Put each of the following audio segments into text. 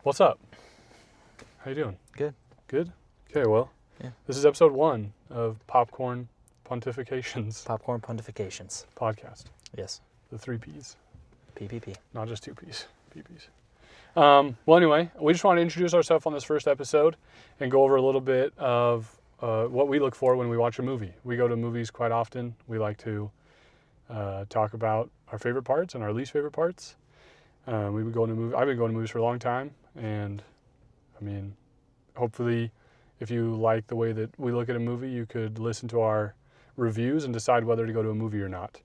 What's up? How you doing? Good. Good? Okay, well, This is episode 1 of Popcorn Pontifications. Popcorn Pontifications. Podcast. Yes. The 3 Ps. PPP. Not just 2 Ps. PPs. Well, anyway, we just want to introduce ourselves on this first episode and go over a little bit of what we look for when we watch a movie. We go to movies quite often. We like to talk about our favorite parts and our least favorite parts. I've been going to movies for a long time, and I mean, hopefully, if you like the way that we look at a movie, you could listen to our reviews and decide whether to go to a movie or not.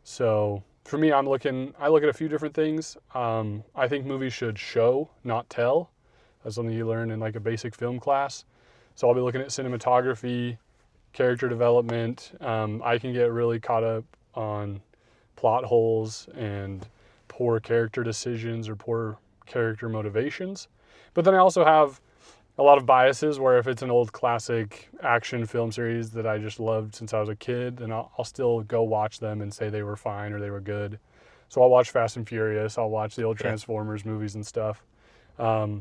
So for me, I look at a few different things. I think movies should show, not tell. That's something you learn in like a basic film class. So I'll be looking at cinematography, character development. I can get really caught up on plot holes and poor character decisions or poor character motivations. But then I also have a lot of biases where if it's an old classic action film series that I just loved since I was a kid, then I'll still go watch them and say they were fine or they were good. So I'll watch Fast and Furious. I'll watch the old Transformers movies and stuff. My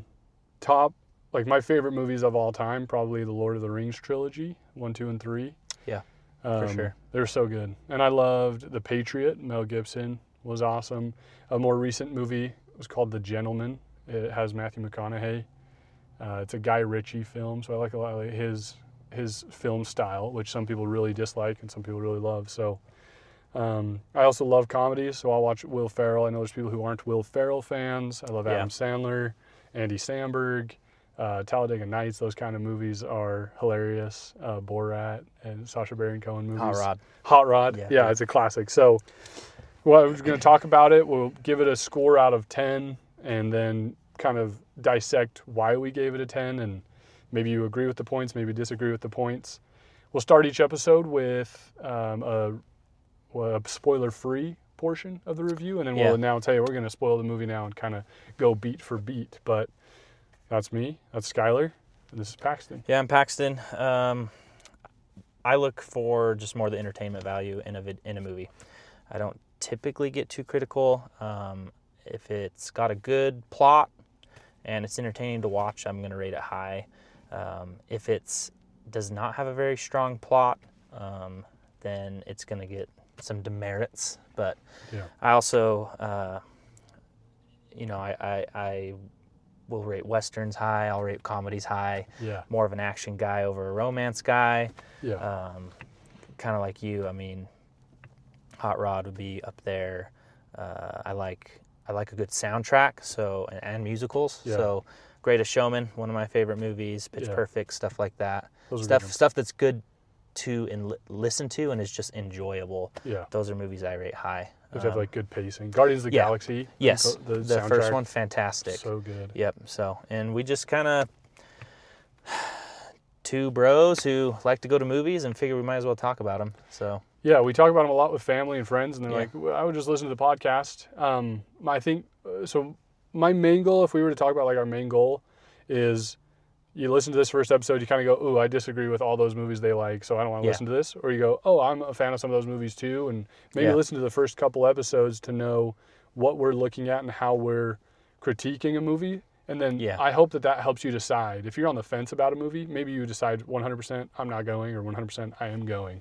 favorite movies of all time, probably the Lord of the Rings trilogy, 1, 2, and 3. Yeah, for sure. They were so good. And I loved The Patriot. Mel Gibson was awesome. A more recent movie was called The Gentleman. It has Matthew McConaughey. It's a Guy Ritchie film, so I like a lot of his film style, which some people really dislike and some people really love. So I also love comedies, so I'll watch Will Ferrell. I know there's people who aren't Will Ferrell fans. I love Adam Sandler, Andy Samberg, Talladega Nights. Those kind of movies are hilarious. Borat and Sacha Baron Cohen movies. Hot Rod. Yeah, it's a classic. So we're going to talk about it. We'll give it a score out of 10 and then kind of dissect why we gave it a 10, and maybe you agree with the points, maybe disagree with the points. We'll start each episode with a spoiler-free portion of the review, and then we'll announce, hey, we're going to spoil the movie now and kind of go beat for beat. But that's me, that's Skyler, and this is Paxton. Yeah, I'm Paxton. I look for just more the entertainment value in a movie. I don't typically get too critical. If it's got a good plot and it's entertaining to watch, I'm going to rate it high. If it does not have a very strong plot, then it's going to get some demerits. But I also, I will rate westerns high. I'll rate comedies high. Yeah. More of an action guy over a romance guy. Yeah. Kind of like you. I mean, Hot Rod would be up there. I like a good soundtrack, and musicals. Yeah. So, Greatest Showman, one of my favorite movies. Pitch Perfect, stuff like that. Stuff that's good to listen to and is just enjoyable. Yeah. Those are movies I rate high. Those have like good pacing. Guardians of the Galaxy. Yes. The first one, fantastic. So good. Yep. So, and we just kind of 2 bros who like to go to movies and figure we might as well talk about them. So. Yeah, we talk about them a lot with family and friends, and they're like, I would just listen to the podcast. I think, so my main goal, if we were to talk about like our main goal, is you listen to this first episode, you kind of go, ooh, I disagree with all those movies they like, so I don't want to listen to this. Or you go, oh, I'm a fan of some of those movies too, and maybe listen to the first couple episodes to know what we're looking at and how we're critiquing a movie. And then I hope that helps you decide. If you're on the fence about a movie, maybe you decide 100% I'm not going or 100% I am going.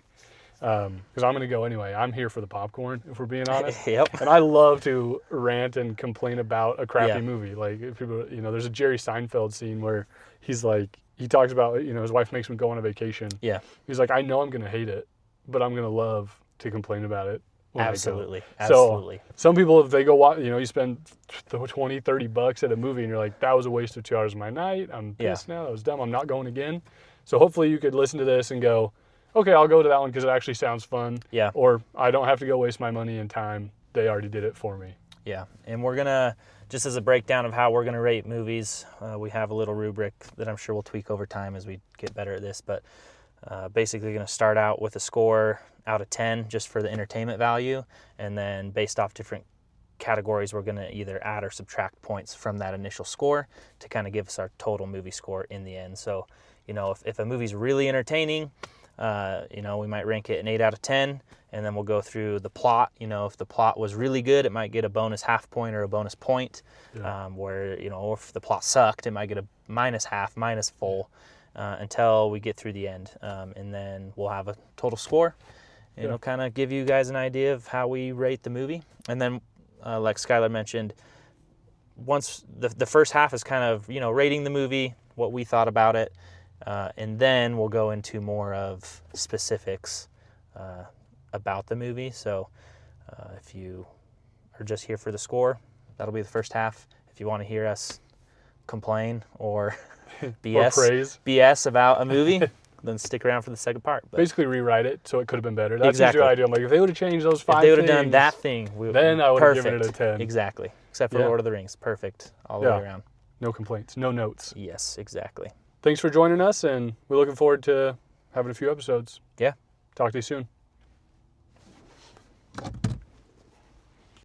Because I'm going to go anyway. I'm here for the popcorn, if we're being honest. Yep. And I love to rant and complain about a crappy movie. Like, if people, there's a Jerry Seinfeld scene where he's like, he talks about, his wife makes him go on a vacation. Yeah. He's like, I know I'm going to hate it, but I'm going to love to complain about it. Absolutely. So some people, if they go watch, you spend $20, $30 at a movie and you're like, that was a waste of 2 hours of my night. I'm pissed now. That was dumb. I'm not going again. So hopefully you could listen to this and go, okay, I'll go to that one because it actually sounds fun. Yeah. Or I don't have to go waste my money and time. They already did it for me. Yeah. And we're going to, just as a breakdown of how we're going to rate movies, we have a little rubric that I'm sure we'll tweak over time as we get better at this. But basically going to start out with a score out of 10 just for the entertainment value. And then based off different categories, we're going to either add or subtract points from that initial score to kind of give us our total movie score in the end. So, if a movie's really entertaining, we might rank it an 8 out of 10. and then we'll go through the plot. If the plot was really good, it might get a bonus half point or a bonus point. Where, if the plot sucked, it might get a minus half, minus full, until we get through the end. And then we'll have a total score, and it'll kind of give you guys an idea of how we rate the movie. And then, like Skyler mentioned, once the first half is kind of, rating the movie, what we thought about it, and then we'll go into more of specifics about the movie. So if you are just here for the score, that'll be the first half. If you want to hear us complain or BS about a movie, then stick around for the second part. But basically rewrite it so it could have been better. That's usually your idea. I'm like, if they would have changed those 5 things. If they would have done that thing, then I would have given it a 10. Exactly. Except for Lord of the Rings. Perfect all the way around. No complaints. No notes. Yes, exactly. Thanks for joining us, and we're looking forward to having a few episodes. Yeah. Talk to you soon.